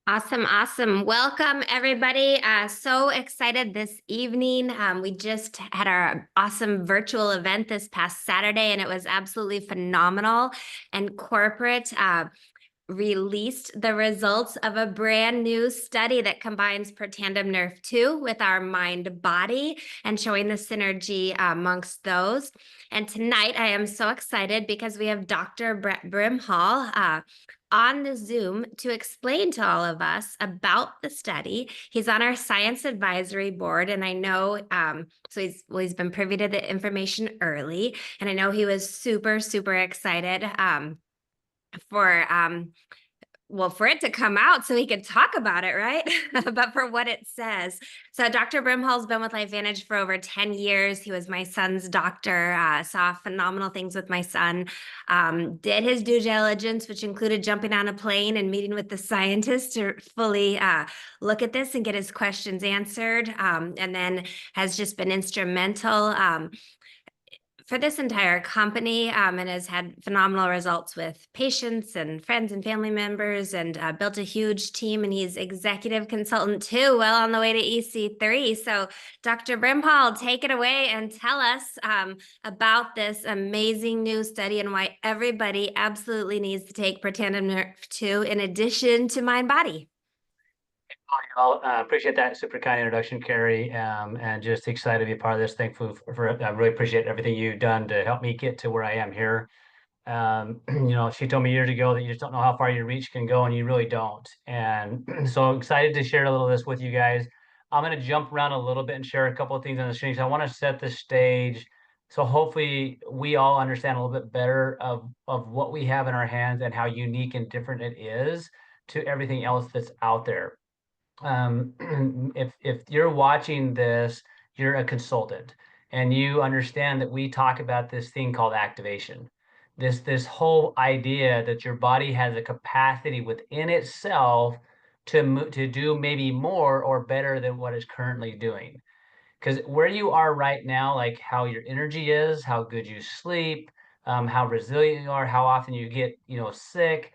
Awesome, awesome. Welcome, everybody. So excited this evening. We just had our awesome virtual event this past Saturday, and it was absolutely phenomenal. And corporate released the results of a brand new study that combines Protandim Nerve 2 with our mind body and showing the synergy amongst those. And tonight I am so excited because we have Dr. Brimhall on the Zoom to explain to all of us about the study. He's on our science advisory board, and I know he's been privy to the information early, and I know he was super, super excited for for it to come out so he could talk about it, right? But for what it says. So Dr. Brimhall's been with LifeVantage for over 10 years. He was my son's doctor, saw phenomenal things with my son, did his due diligence, which included jumping on a plane and meeting with the scientists to fully look at this and get his questions answered, and then has just been instrumental for this entire company, and has had phenomenal results with patients and friends and family members, and built a huge team. And he's executive consultant too, well on the way to EC3. So Dr. Brimhall, take it away and tell us about this amazing new study and why everybody absolutely needs to take Protandim Nerve 2 in addition to mind body. I appreciate that super kind introduction, Carrie, and just excited to be a part of this. Thankful I really appreciate everything you've done to help me get to where I am here. She told me years ago that you just don't know how far your reach can go, and you really don't. And so excited to share a little of this with you guys. I'm going to jump around a little bit and share a couple of things on the screen. So I want to set the stage so hopefully we all understand a little bit better of what we have in our hands and how unique and different it is to everything else that's out there. If you're watching this, you're a consultant, and you understand that we talk about this thing called activation. This whole idea that your body has a capacity within itself to do maybe more or better than what it's currently doing. Because where you are right now, like how your energy is, how good you sleep, how resilient you are, how often you get sick,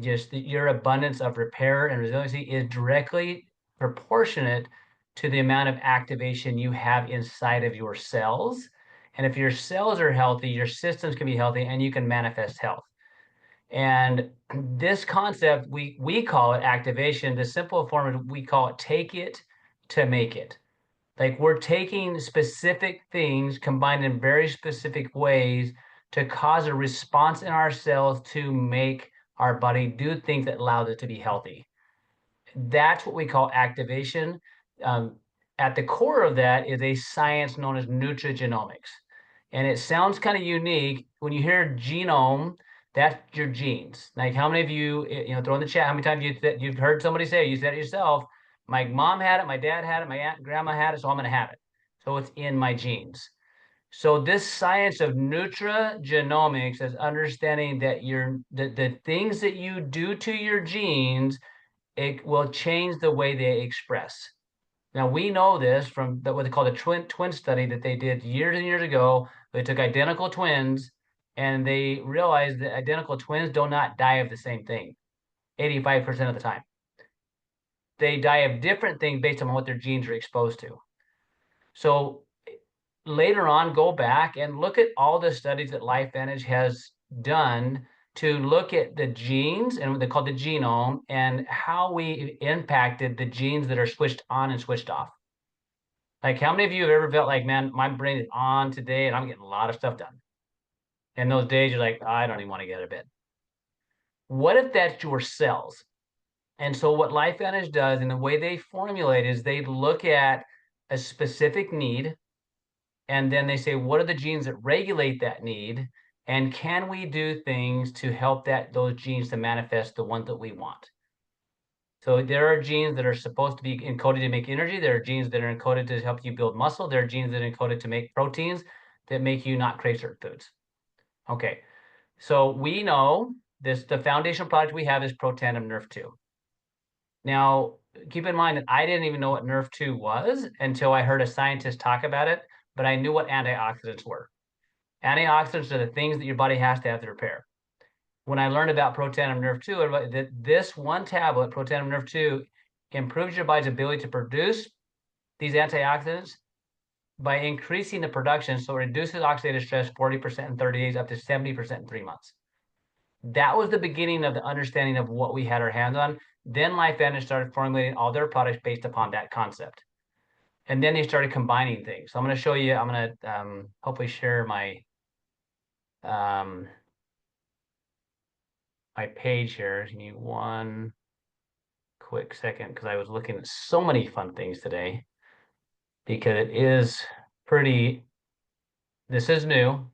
just your abundance of repair and resiliency is directly proportionate to the amount of activation you have inside of your cells. And if your cells are healthy, your systems can be healthy and you can manifest health. And this concept, we call it activation. The simple form is we call it take it to make it. Like we're taking specific things combined in very specific ways to cause a response in our cells to make our body do things that allows it to be healthy. That's what we call activation. Um, at the core of that is a science known as nutrigenomics. And it sounds kind of unique. When you hear genome, that's your genes. Like how many of you, throw in the chat, how many times you've heard somebody say, you said it yourself, my mom had it, my dad had it, my aunt and grandma had it, so I'm going to have it. So it's in my genes. So this science of nutrigenomics is understanding that the things that you do to your genes, it will change the way they express. Now we know this from what they call the twin study that they did years and years ago. They took identical twins and they realized that identical twins do not die of the same thing 85% of the time. They die of different things based on what their genes are exposed to. So later on, go back and look at all the studies that LifeVantage has done to look at the genes and what they call the genome and how we impacted the genes that are switched on and switched off. Like how many of you have ever felt like, man, my brain is on today and I'm getting a lot of stuff done. And those days you're like, I don't even want to get out of bed. What if that's your cells? And so what LifeVantage does and the way they formulate is they look at a specific need, and then they say, what are the genes that regulate that need? And can we do things to help those genes to manifest the ones that we want? So there are genes that are supposed to be encoded to make energy. There are genes that are encoded to help you build muscle. There are genes that are encoded to make proteins that make you not crave certain foods. Okay, so we know the foundational product we have is Protandim Nerve 2. Now, keep in mind that I didn't even know what Nerve 2 was until I heard a scientist talk about it, but I knew what antioxidants were. Antioxidants are the things that your body has to have to repair. when I learned about protandim nerve 2, that this one tablet, protandim nerve 2, improves your body's ability to produce these antioxidants by increasing the production. So it reduces oxidative stress 40% in 30 days, up to 70% in 3 months. That was the beginning of the understanding of what we had our hands on. Then LifeVantage started formulating all their products based upon that concept. And then they started combining things. So I'm going to show you, I'm going to hopefully share um, my page here. Give me one quick second, because I was looking at so many fun things today, because it is pretty, this is new,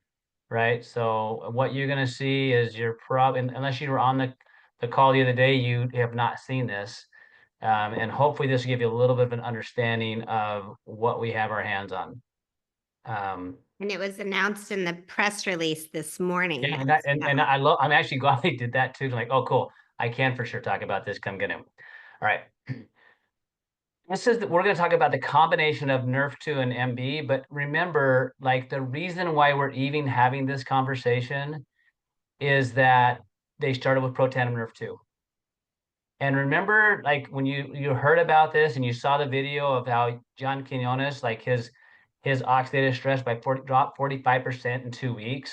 right? So what you're going to see is you're probably, unless you were on the call the other day, you have not seen this. And hopefully this will give you a little bit of an understanding of what we have our hands on. And it was announced in the press release this morning. Yeah, and I'm actually glad they did that too. I'm like, oh, cool. I can for sure talk about this. Come get him. All right. We're going to talk about the combination of Nerf 2 and MB, but remember, like, the reason why we're even having this conversation is that they started with Protandim Nerf 2. And remember, like, when you heard about this and you saw the video of how John Quinones, like, his oxidative stress dropped 45% in 2 weeks.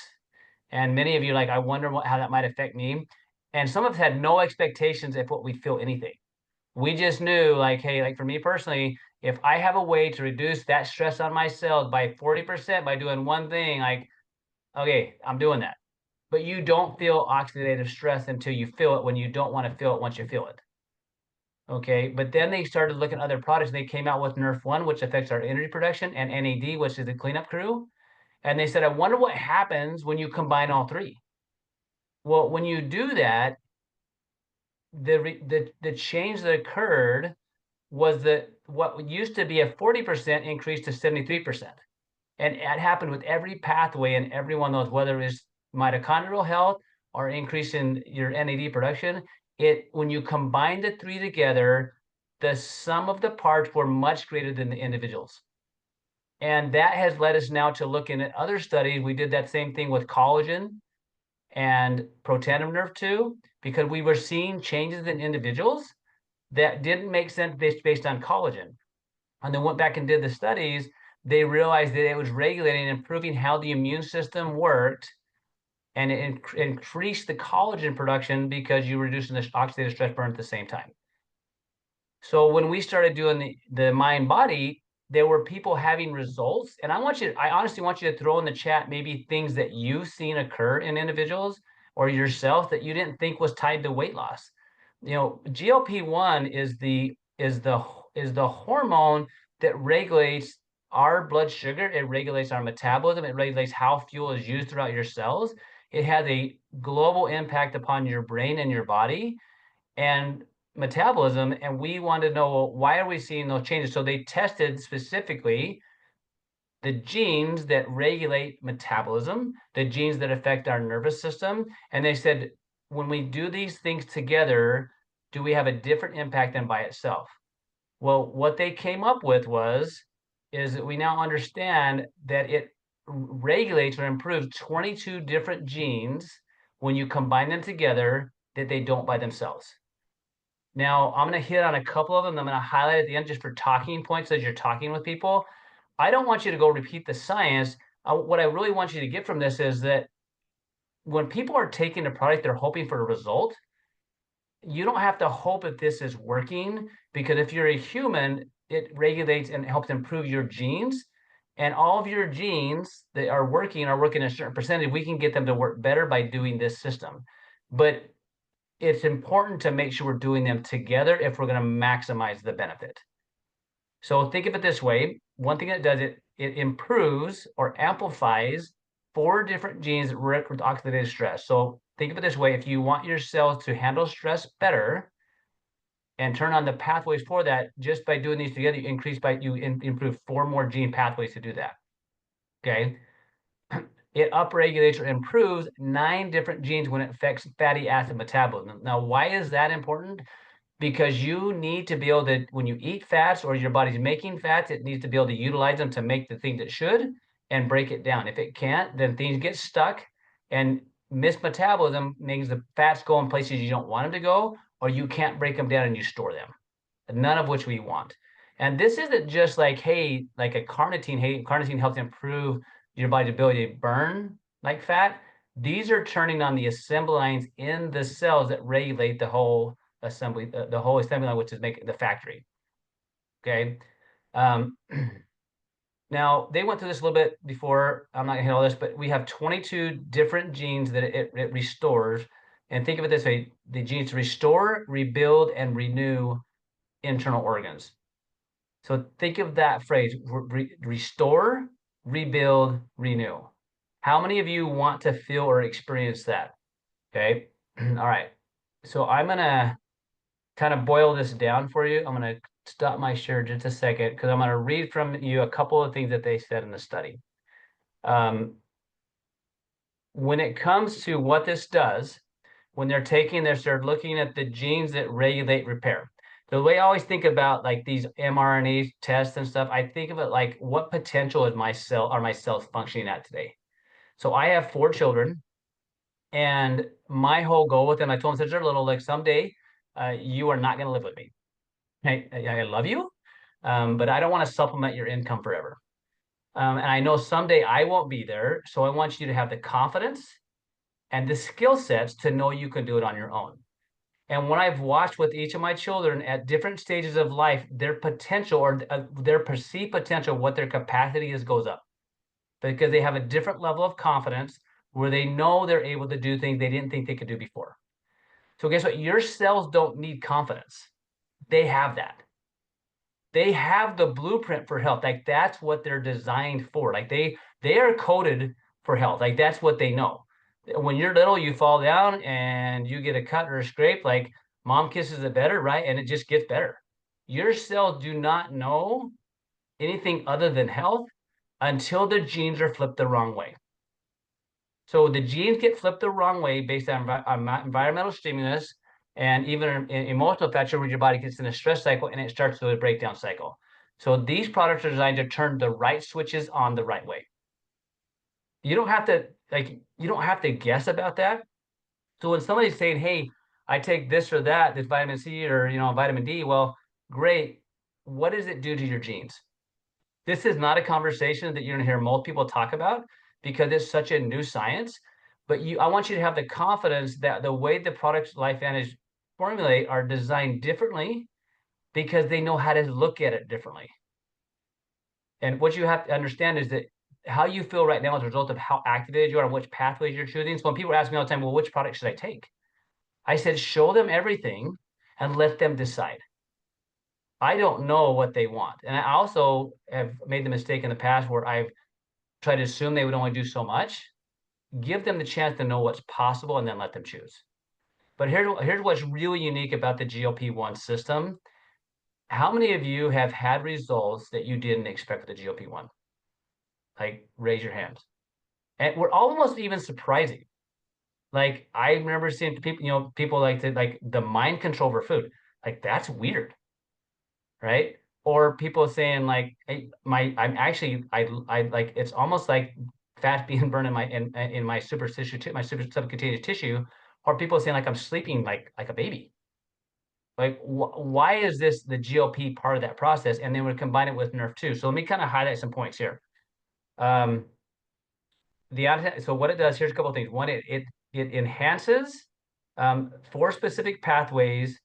And many of you, like, I wonder how that might affect me. And some of us had no expectations if what we feel anything. We just knew, like, hey, like, for me personally, if I have a way to reduce that stress on my cells by 40% by doing one thing, like, okay, I'm doing that. But you don't feel oxidative stress until you feel it, when you don't want to feel it once you feel it. Okay, but then they started looking at other products. They came out with Nerf 1, which affects our energy production, and NAD, which is the cleanup crew. And they said, I wonder what happens when you combine all three. Well, when you do that, the change that occurred was that what used to be a 40% increase to 73%. And it happened with every pathway in every one of those, whether it's mitochondrial health or increase in your NAD production. When you combine the three together, the sum of the parts were much greater than the individuals. And that has led us now to looking at other studies. We did that same thing with collagen and protandim nerve 2, because we were seeing changes in individuals that didn't make sense based on collagen. And then went back and did the studies. They realized that it was regulating and improving how the immune system worked, and it increased the collagen production because you're reducing the oxidative stress burn at the same time. So when we started doing the mind body, there were people having results. And I honestly want you to throw in the chat maybe things that you've seen occur in individuals or yourself that you didn't think was tied to weight loss. GLP-1 is the hormone that regulates our blood sugar. It regulates our metabolism. It regulates how fuel is used throughout your cells. It has a global impact upon your brain and your body and metabolism. And we wanted to know, well, why are we seeing those changes? So they tested specifically the genes that regulate metabolism, the genes that affect our nervous system. And they said, when we do these things together, do we have a different impact than by itself? Well, what they came up with is that we now understand that it regulates or improves 22 different genes when you combine them together that they don't by themselves. Now, I'm going to hit on a couple of them. I'm going to highlight at the end just for talking points as you're talking with people. I don't want you to go repeat the science. What I really want you to get from this is that when people are taking a product, they're hoping for a result. You don't have to hope that this is working, because if you're a human, it regulates and helps improve your genes. And all of your genes that are working a certain percentage. We can get them to work better by doing this system. But it's important to make sure we're doing them together if we're going to maximize the benefit. So think of it this way. One thing that does it improves or amplifies 4 different genes that work with oxidative stress. So think of it this way. If you want your cells to handle stress better and turn on the pathways for that, just by doing these together, you improve 4 more gene pathways to do that. Okay. It upregulates or improves 9 different genes when it affects fatty acid metabolism. Now, why is that important? Because you need to be able to, when you eat fats or your body's making fats, it needs to be able to utilize them to make the things it should and break it down. If it can't, then things get stuck. And mismetabolism means the fats go in places you don't want them to go, or you can't break them down and you store them, none of which we want. And this isn't just like, hey, like a carnitine. Hey, carnitine helps improve your body's ability to burn like fat. These are turning on the assembly lines in the cells that regulate the whole assembly, the whole assembly line, which is making the factory. Okay. Um, Now, they went through this a little bit before. I'm not going to hit all this, but we have 22 different genes that it restores. And think of it this way, the genes restore, rebuild, and renew internal organs. So think of that phrase, restore, rebuild, renew. How many of you want to feel or experience that? Okay. All right. So I'm going to kind of boil this down for you. I'm going to stop my share just a second because I'm going to read from you a couple of things that they said in the study. When it comes to what this does, when they're looking at the genes that regulate repair. The way I always think about like these mRNA tests and stuff, I think of it like what potential is my cells functioning at today? So I have 4 children, and my whole goal with them, I told them since they're little, like someday you are not going to live with me. I love you, but I don't want to supplement your income forever. And I know someday I won't be there. So I want you to have the confidence and the skill sets to know you can do it on your own. And when I've watched with each of my children at different stages of life, their potential or their perceived potential, what their capacity is, goes up because they have a different level of confidence where they know they're able to do things they didn't think they could do before. So guess what? Your cells don't need confidence. They have that. They have the blueprint for health. Like that's what they're designed for. Like they are coded for health. Like that's what they know. When you're little, you fall down and you get a cut or a scrape, like mom kisses it better, right? And it just gets better. Your cells do not know anything other than health until the genes are flipped the wrong way. So the genes get flipped the wrong way based on environmental stimulus and even emotional factor where your body gets in a stress cycle and it starts to a breakdown cycle. So these products are designed to turn the right switches on the right way. You don't have to guess about that. So when somebody's saying, "Hey, I take this or that, this vitamin C or vitamin D," well, great. What does it do to your genes? This is not a conversation that you're going to hear most people talk about because it's such a new science. But I want you to have the confidence that the way the products LifeVantage formulate are designed differently because they know how to look at it differently. And what you have to understand is that how you feel right now as a result of how activated you are and which pathways you're choosing. So when people ask me all the time, well, which product should I take? I said, show them everything and let them decide. I don't know what they want. And I also have made the mistake in the past where I've tried to assume they would only do so much. Give them the chance to know what's possible and then let them choose. But here's what's really unique about the GLP-1 system. How many of you have had results that you didn't expect with the GLP-1? Like, raise your hands. And we're almost even surprising. Like, I remember seeing people like the mind control over food. Like, that's weird, right? Or people saying like, hey, I'm actually, I like, it's almost like fat being burned in my my super subcutaneous tissue, or people saying like I'm sleeping like a baby. Like, why is this the GLP part of that process? And then we combine it with Nerf 2. So let me kind of highlight some points here. Um, so what it does, here's a couple of things. One, it enhances 4 specific pathways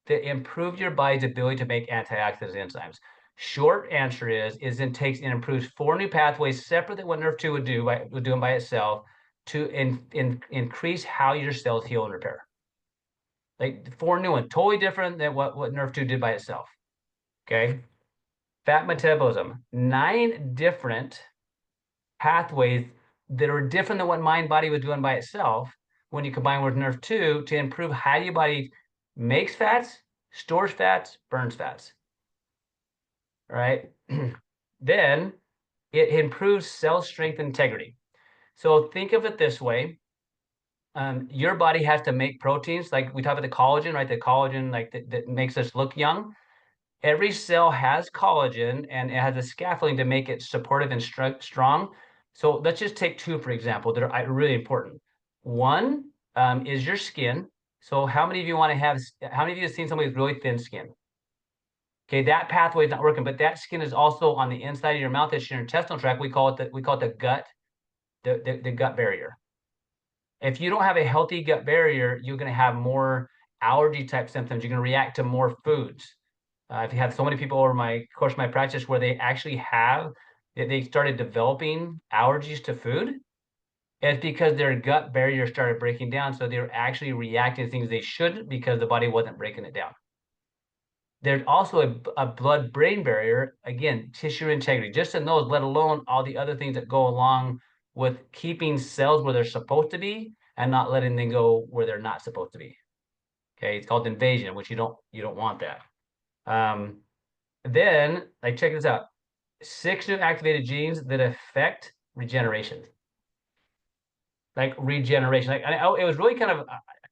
that improve your body's ability to make antioxidant enzymes. Short answer is it takes and improves 4 new pathways separate than what Nerf 2 would do them by itself to increase how your cells heal and repair. Like 4 new ones, totally different than what Nerf 2 did by itself. Okay. Fat metabolism, 9 different pathways that are different than what mind body was doing by itself when you combine with Nerf 2 to improve how your body makes fats, stores fats, burns fats. Right? Then it improves cell strength and integrity. So think of it this way. Your body has to make proteins, like we talk about the collagen, right? The collagen like that makes us look young. Every cell has collagen and it has a scaffolding to make it supportive and strong. So let's just take 2, for example, that are really important. One is your skin. So how many of you want to have, how many of you have seen somebody with really thin skin? Okay, that pathway is not working, but that skin is also on the inside of your mouth. It's your intestinal tract. We call it the gut, the gut barrier. If you don't have a healthy gut barrier, you're going to have more allergy type symptoms. You're going to react to more foods. I've had so many people over my course, my practice, where they actually they started developing allergies to food. It's because their gut barrier started breaking down. So they're actually reacting to things they shouldn't because the body wasn't breaking it down. There's also a blood-brain barrier, again, tissue integrity, just in those, let alone all the other things that go along with keeping cells where they're supposed to be and not letting them go where they're not supposed to be. Okay, it's called invasion, which you don't want that. Then, like, check this out: 6 new activated genes that affect regeneration. Like regeneration. It was really kind of.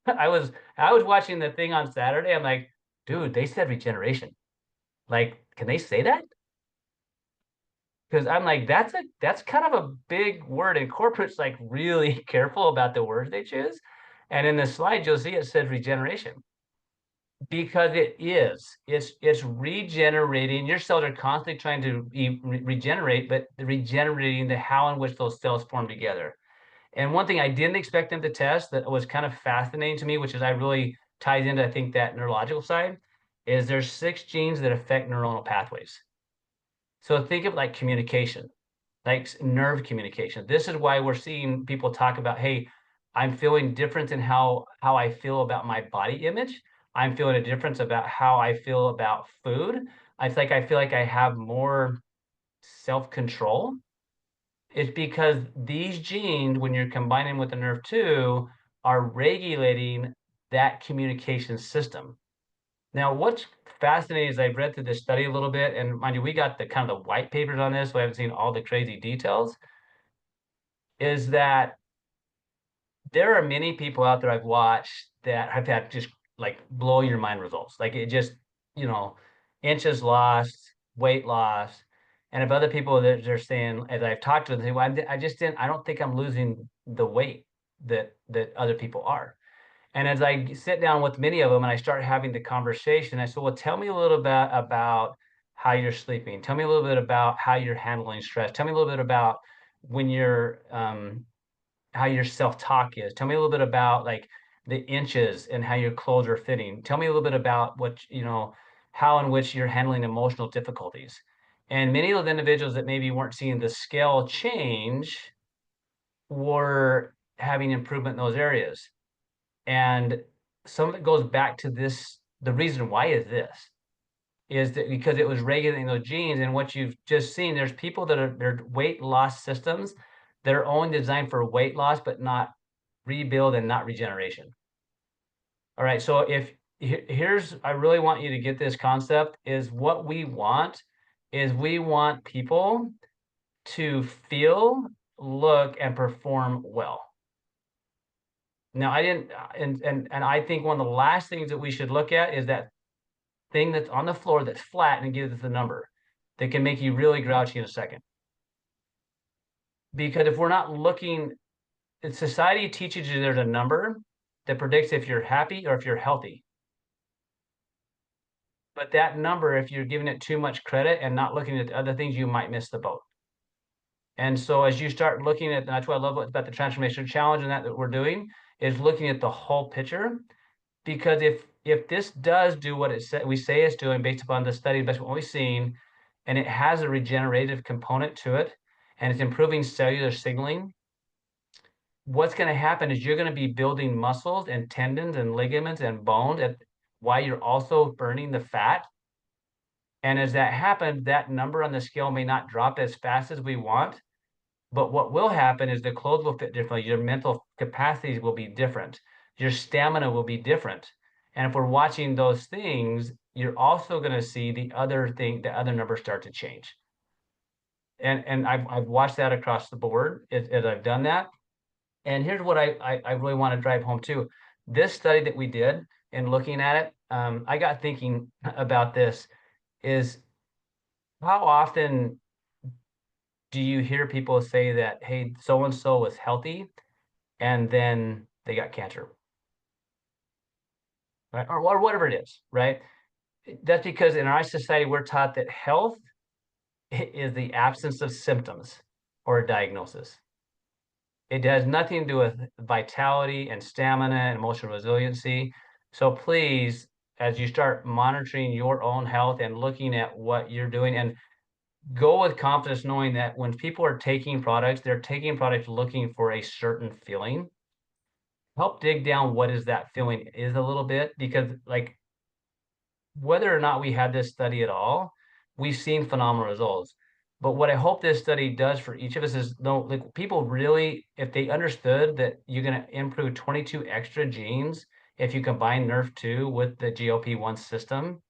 I was watching the thing on Saturday. I'm like, dude, they said regeneration. Like, can they say that? Because I'm like, that's kind of a big word, and corporate's like really careful about the words they choose. And in the slide, you'll see it says regeneration because it is. It's regenerating. Your cells are constantly trying to regenerate, but regenerating the how in which those cells form together. And one thing I didn't expect them to test that was kind of fascinating to me, which is I really ties into, I think, that neurological side, is there's 6 genes that affect neuronal pathways. So think of like communication, like nerve communication. This is why we're seeing people talk about, hey, I'm feeling different in how I feel about my body image. I'm feeling a difference about how I feel about food. I feel like I have more self-control. It's because these genes, when you're combining with the nerve 2, are regulating that communication system. Now, what's fascinating is I've read through this study a little bit, and mind you, we got the kind of the white papers on this, so I haven't seen all the crazy details, is that there are many people out there I've watched that have had just like blow your mind results. Like it just, you know, inches lost, weight loss. And if other people that they're saying, as I've talked to them, they say, well, I just didn't, I don't think I'm losing the weight that other people are. And as I sit down with many of them and I start having the conversation, I said, well, tell me a little bit about how you're sleeping. Tell me a little bit about how you're handling stress. Tell me a little bit about when you're how your self-talk is. Tell me a little bit about like the inches and how your clothes are fitting. Tell me a little bit about what, how in which you're handling emotional difficulties. And many of those individuals that maybe weren't seeing the scale change were having improvement in those areas. And some of it goes back to this, the reason why is that because it was regulating those genes. And what you've just seen, there's people that are their weight loss systems that are only designed for weight loss, but not rebuild and not regeneration. All right. So if here's, I really want you to get this concept is what we want is we want people to feel, look, and perform well. Now, I didn't, and I think one of the last things that we should look at is that thing that's on the floor that's flat and gives us a number that can make you really grouchy in a second. Because if we're not looking, society teaches you there's a number that predicts if you're happy or if you're healthy. But that number, if you're giving it too much credit and not looking at the other things, you might miss the boat. And so as you start looking at, that's what I love about the transformation challenge and that we're doing, is looking at the whole picture. Because if this does do what we say it's doing based upon the study, based on what we've seen, and it has a regenerative component to it, and it's improving cellular signaling, what's going to happen is you're going to be building muscles and tendons and ligaments and bones while you're also burning the fat. And as that happens, that number on the scale may not drop as fast as we want, but what will happen is the clothes will fit differently. Your mental capacities will be different. Your stamina will be different. And if we're watching those things, you're also going to see the other numbers start to change. And I've watched that across the board as I've done that. And here's what I really want to drive home too. This study that we did and looking at it, I got thinking about this is how often do you hear people say that, hey, so-and-so was healthy, and then they got cancer, right? Or whatever it is, right? That's because in our society, we're taught that health is the absence of symptoms or a diagnosis. It has nothing to do with vitality and stamina and emotional resiliency. So please, as you start monitoring your own health and looking at what you're doing, and go with confidence, knowing that when people are taking products, they're taking products looking for a certain feeling. Help dig down what is that feeling is a little bit, because like whether or not we had this study at all, we've seen phenomenal results. But what I hope this study does for each of us is, no, like people really, if they understood that you're going to improve 22 extra genes if you combine Nerf2 with the GLP-1 system,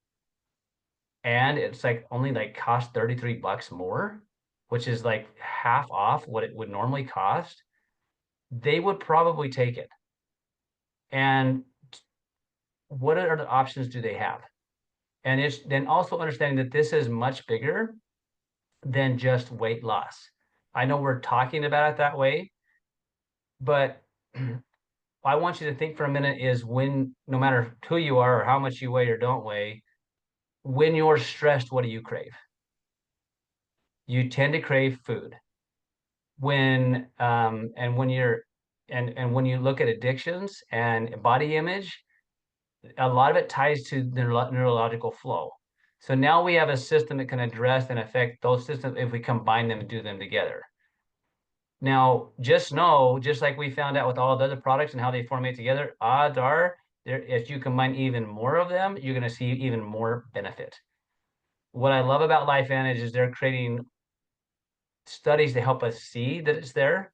and it's like only like cost $33 more, which is like half off what it would normally cost, they would probably take it. And what other options do they have? And it's then also understanding that this is much bigger than just weight loss. I know we're talking about it that way, but I want you to think for a minute is when, no matter who you are or how much you weigh or don't weigh, when you're stressed, what do you crave? You tend to crave food. And when you're and when you look at addictions and body image, a lot of it ties to the neurological flow. So now we have a system that can address and affect those systems if we combine them and do them together. Now, just know, just like we found out with all the other products and how they formulate together, odds are there, if you combine even more of them, you're going to see even more benefit. What I love about LifeVantage is they're creating studies to help us see that it's there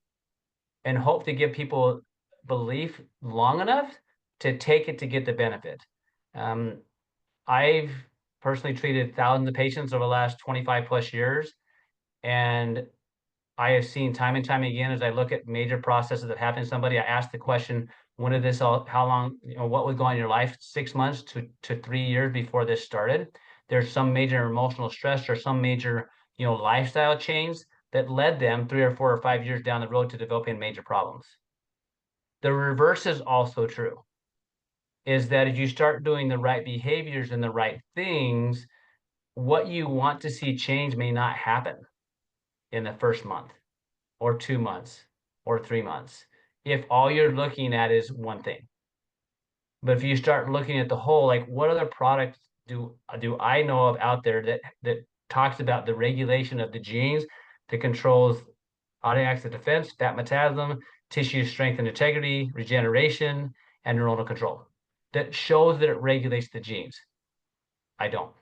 and hope to give people belief long enough to take it to get the benefit. Um, I've personally treated thousands of patients over the last 25 plus years, and I have seen time and time again, as I look at major processes that happen to somebody, I ask the question, when did this all, how long, what was going on in your life, 6 months to 3 years before this started? There's some major emotional stress or some major, lifestyle change that led them 3 or 4 or 5 years down the road to developing major problems. The reverse is also true, is that if you start doing the right behaviors and the right things, what you want to see change may not happen in the first month or 2 months or 3 months if all you're looking at is one thing. But if you start looking at the whole, like what other products do I know of out there that talks about the regulation of the genes that controls autonomic defense, fat metabolism, tissue strength and integrity, regeneration, and neuronal control, that shows that it regulates the genes? I don't.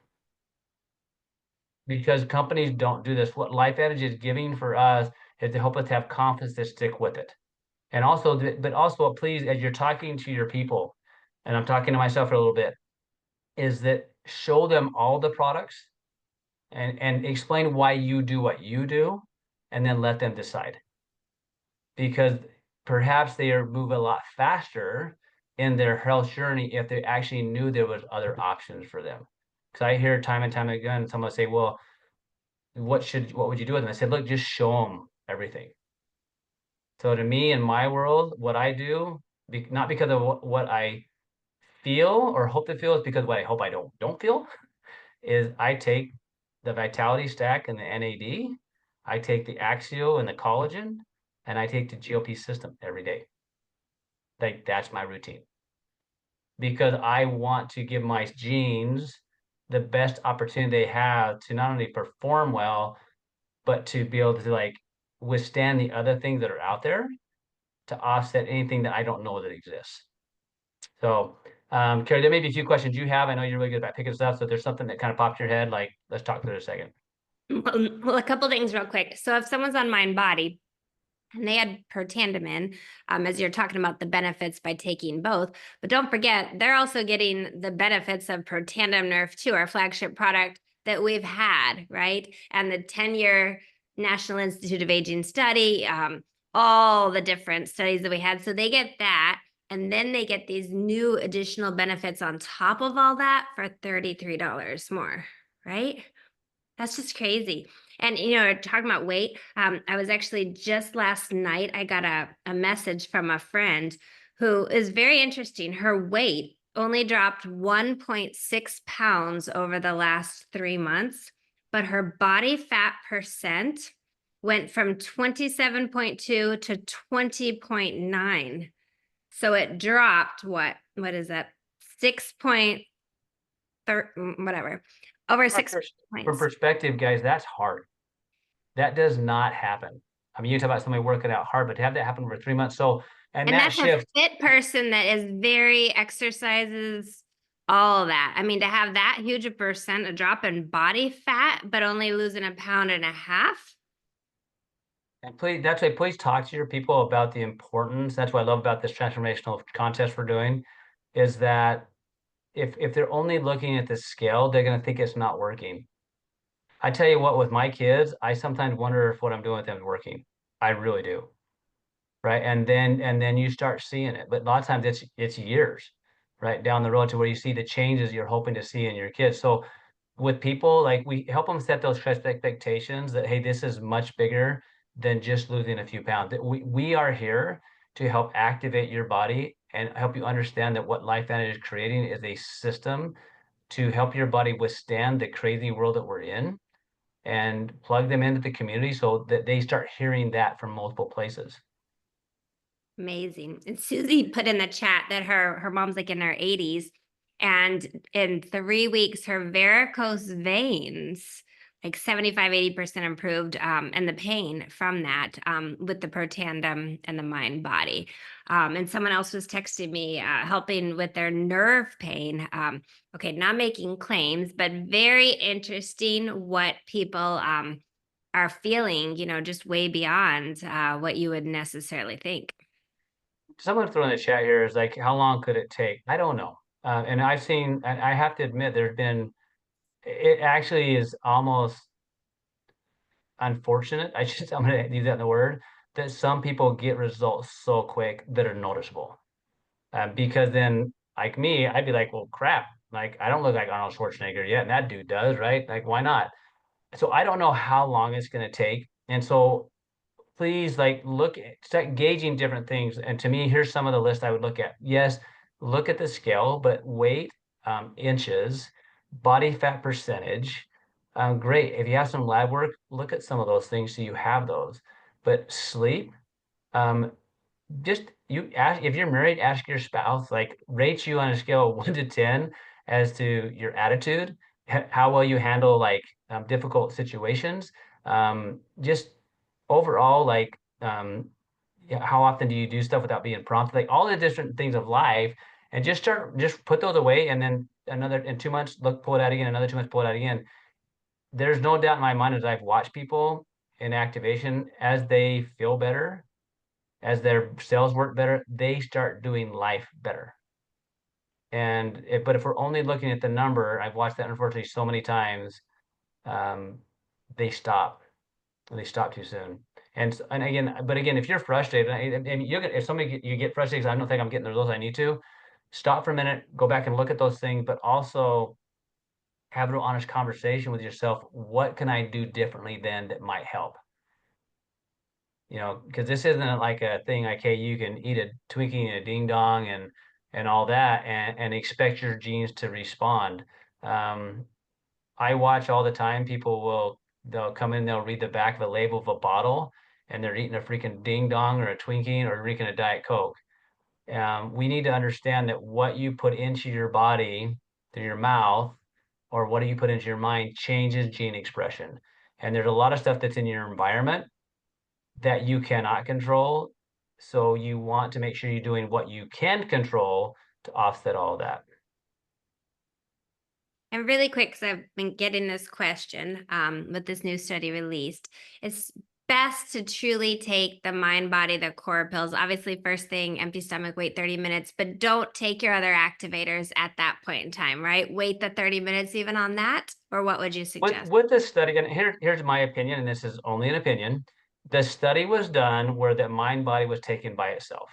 Because companies don't do this. What LifeVantage is giving for us is to help us have confidence to stick with it. And also, but also, please, as you're talking to your people, and I'm talking to myself for a little bit, is that show them all the products and explain why you do what you do, and then let them decide. Because perhaps they move a lot faster in their health journey if they actually knew there was other options for them. Because I hear time and time again, someone say, well, what would you do with them? I said, look, just show them everything. So to me, in my world, what I do, not because of what I feel or hope to feel, is because what I hope I don't feel, is I take the Vitality Stack and the NAD, I take the Axio and the collagen, and I take the GLP system every day. Like that's my routine. Because I want to give my genes the best opportunity they have to not only perform well, but to be able to like withstand the other things that are out there to offset anything that I don't know that exists. So, Carrie, there may be a few questions you have. I know you're really good about picking stuff. So if there's something that kind of pops in your head, like let's talk through it a second. Well, a couple things real quick. So if someone's on Mind Body and they had protandim, as you're talking about the benefits by taking both, but don't forget, they're also getting the benefits of Protandim Nerf 2, our flagship product that we've had, right? And the 10-year National Institute of Aging study, all the different studies that we had. So they get that. And then they get these new additional benefits on top of all that for $33 more, right? That's just crazy. And, talking about weight, I was actually just last night, I got a message from a friend who is very interesting. Her weight only dropped 1.6 pounds over the last 3 months, but her body fat percent went from 27.2 to 20.9. So it dropped what is that? 6 whatever, over six From points. perspective, guys, that's hard. That does not happen. I mean, you talk about somebody working out hard, but to have that happen over 3 months. So, and And that that's a shift, fit person that is very exercises, all of that. I mean, to have that huge a percent, a drop in body fat, but only losing a pound and a half. and please, that's why please talk to your people about the importance. That's what I love about this transformational contest we're doing, is that if they're only looking at the scale, they're going to think it's not working. I tell you what, with my kids, I sometimes wonder if what I'm doing with them is working. I really do. Right. And then you start seeing it. But a lot of times it's years, right, down the road to where you see the changes you're hoping to see in your kids. So with people, like we help them set those expectations that, hey, this is much bigger than just losing a few pounds. That we are here to help activate your body and help you understand that what LifeVantage is creating is a system to help your body withstand the crazy world that we're in and plug them into the community so that they start hearing that from multiple places. Amazing. And Susie put in the chat that her mom's like in her 80s, and in 3 weeks, her varicose veins like 75-80% improved, and the pain from that, with the Protandim and the mind body. And someone else was texting me, helping with their nerve pain. Okay, not making claims, but very interesting what people are feeling, just way beyond what you would necessarily think. Someone threw in the chat here is like, how long could it take? I don't know. And I've seen, and I have to admit, it actually is almost unfortunate. I'm going to use that in the word, that some people get results so quick that are noticeable. Because then, like me, I'd be like, well, crap. Like, I don't look like Arnold Schwarzenegger yet, and that dude does, right? Like, why not? So I don't know how long it's going to take. And so please like start gauging different things. And to me, here's some of the list I would look at. Yes, look at the scale, but weight, inches, body fat percentage. Great. If you have some lab work, look at some of those things so you have those. But sleep, um, just you ask if you're married, ask your spouse, like rate you on a scale of 1 to 10 as to your attitude, how well you handle like difficult situations. Just overall, like yeah, how often do you do stuff without being prompted? Like all the different things of life, and just put those away, and then another in 2 months, pull it out again. Another 2 months, pull it out again. There's no doubt in my mind as I've watched people in activation as they feel better, as their cells work better, they start doing life better. But if we're only looking at the number, I've watched that unfortunately so many times, um, they stop. They stop too soon. And again, if you're frustrated, and if you get frustrated, I don't think I'm getting the results I need to, stop for a minute, go back and look at those things, but also have a real honest conversation with yourself. What can I do differently then that might help? Because this isn't like a thing like, hey, you can eat a Twinkie and a ding dong and all that and expect your genes to respond. Um, I watch all the time. They'll come in, they'll read the back of the label of a bottle, and they're eating a freaking ding dong or a Twinkie or drinking a Diet Coke. We need to understand that what you put into your body through your mouth or what do you put into your mind changes gene expression. And there's a lot of stuff that's in your environment that you cannot control. So you want to make sure you're doing what you can control to offset all of that. And really quick, because I've been getting this question, with this new study released, it's best to truly take the mind, body, the core pills. Obviously, first thing, empty stomach, wait 30 minutes, but don't take your other activators at that point in time, right? Wait the 30 minutes even on that, or what would you suggest? With this study, and here's my opinion, and this is only an opinion. The study was done where the mind body was taken by itself.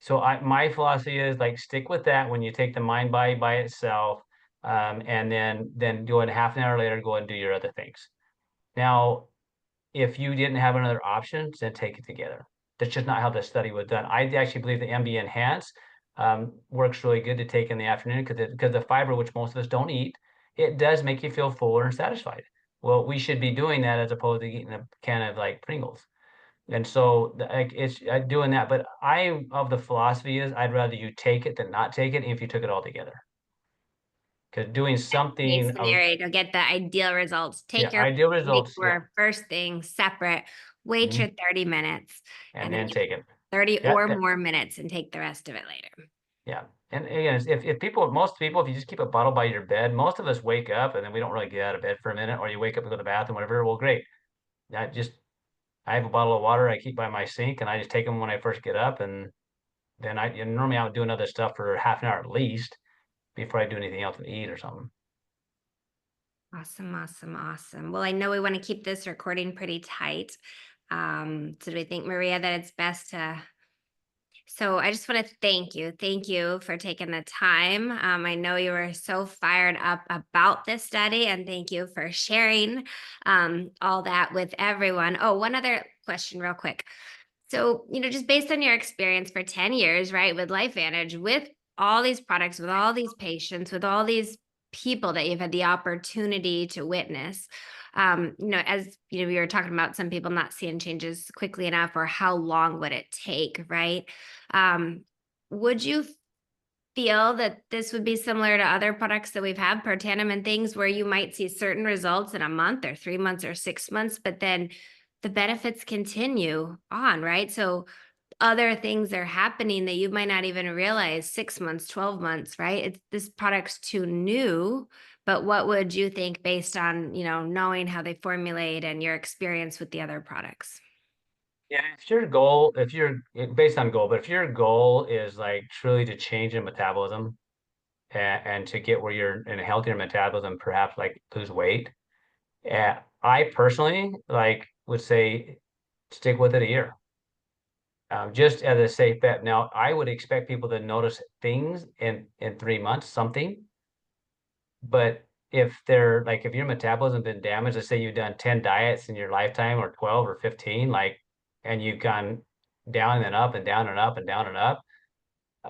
So my philosophy is like stick with that when you take the mind body by itself, and then go in half an hour later, go and do your other things. Now, if you didn't have another option, then take it together. That's just not how the study was done. I actually believe the MB Enhance works really good to take in the afternoon because the fiber, which most of us don't eat, it does make you feel fuller and satisfied. Well, we should be doing that as opposed to eating a can of like Pringles. And so like it's doing that. But I of the philosophy is I'd rather you take it than not take it if you took it all together. Because doing Case something of scenario to get the ideal results. yeah, Take your ideal make results, yeah, your first thing separate, wait your 30 minutes, and and then then take it. 30 Yeah, or more minutes and take the rest of it later. yeah. And again, if people, most people, if you just keep a bottle by your bed, most of us wake up and then we don't really get out of bed for a minute, or you wake up and go to the bathroom, whatever. Well, great. I just, I have a bottle of water I keep by my sink and I just take them when I first get up. And then normally I would do another stuff for half an hour at least before I do anything else to eat or something. Awesome, awesome, awesome. Well, I know we want to keep this recording pretty tight. So do we think, Maria, that it's best to So I just want to thank you. Thank you for taking the time. I know you were so fired up about this study, and thank you for sharing all that with everyone. Oh, one other question, real quick. So, just based on your experience for 10 years, right, with LifeVantage, with all these products, with all these patients, with all these people that you've had the opportunity to witness, as we were talking about some people not seeing changes quickly enough, or how long would it take, right? Um, would you feel that this would be similar to other products that we've had, Protandim and things, where you might see certain results in a month or 3 months or 6 months, but then the benefits continue on, right? So other things are happening that you might not even realize 6 months, 12 months, right? This product's too new, but what would you think based on, knowing how they formulate and your experience with the other products? Yeah, if your goal, if you're based on goal, but if your goal is like truly to change your metabolism and to get where you're in a healthier metabolism, perhaps like lose weight, I personally like would say stick with it a year. Just as a safe bet. Now, I would expect people to notice things in 3 months, something. But if they're like, if your metabolism been damaged, let's say you've done 10 diets in your lifetime or 12 or 15, like, and you've gone down and then up and down and up and down and up,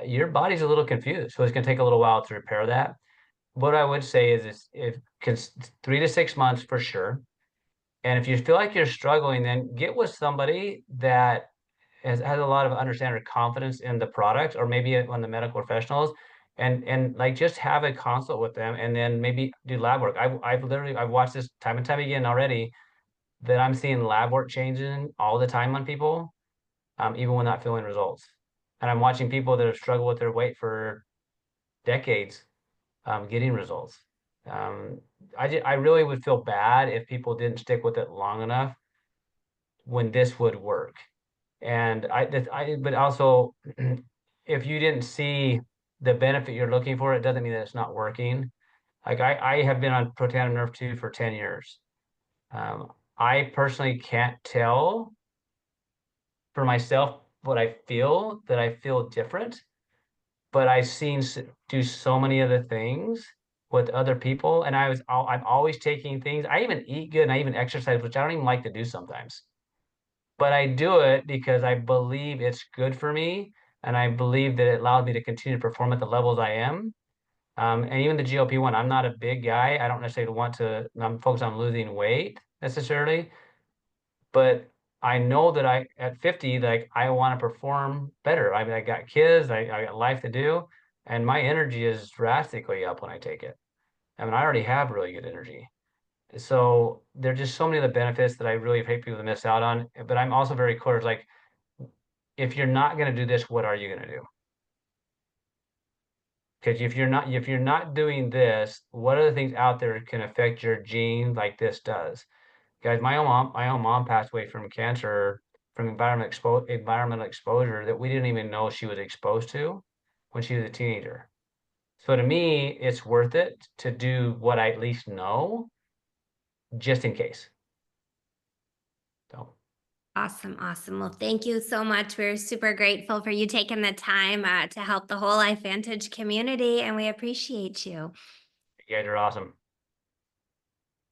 your body's a little confused. So it's going to take a little while to repair that. What I would say is if 3 to 6 months for sure. And if you feel like you're struggling, then get with somebody that has a lot of understanding or confidence in the product, or maybe on the medical professionals, and like just have a consult with them, and then maybe do lab work. I've watched this time and time again already that I'm seeing lab work changing all the time on people, even when not feeling results. And I'm watching people that have struggled with their weight for decades, getting results. Um, I really would feel bad if people didn't stick with it long enough when this would work. And but also, if you didn't see the benefit you're looking for, it doesn't mean that it's not working. Like I have been on Protandim Nerve 2 for 10 years. I personally can't tell for myself what I feel, that I feel different, but I've seen do so many other things with other people. And I'm always taking things. I even eat good and I even exercise, which I don't even like to do sometimes. But I do it because I believe it's good for me, and I believe that it allowed me to continue to perform at the levels I am. And even the GLP-1, I'm not a big guy. I don't necessarily want to, I'm focused on losing weight necessarily, but I know that at 50, like I want to perform better. I mean, I got kids, I got life to do, and my energy is drastically up when I take it. I mean, I already have really good energy. So there's just so many of the benefits that I really hate people to miss out on. But I'm also very clear, like, if you're not going to do this, what are you going to do? Because if you're not doing this, what other things out there can affect your genes like this does? Guys, my own mom passed away from cancer from environmental exposure that we didn't even know she was exposed to when she was a teenager. So to me, it's worth it to do what I at least know just in case. So Awesome, awesome. Well, thank you so much. We're super grateful for you taking the time to help the whole LifeVantage community, and we appreciate you. you guys are awesome.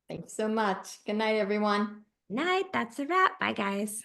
Thanks so much. Good night, everyone. Night, that's a wrap. Bye, guys.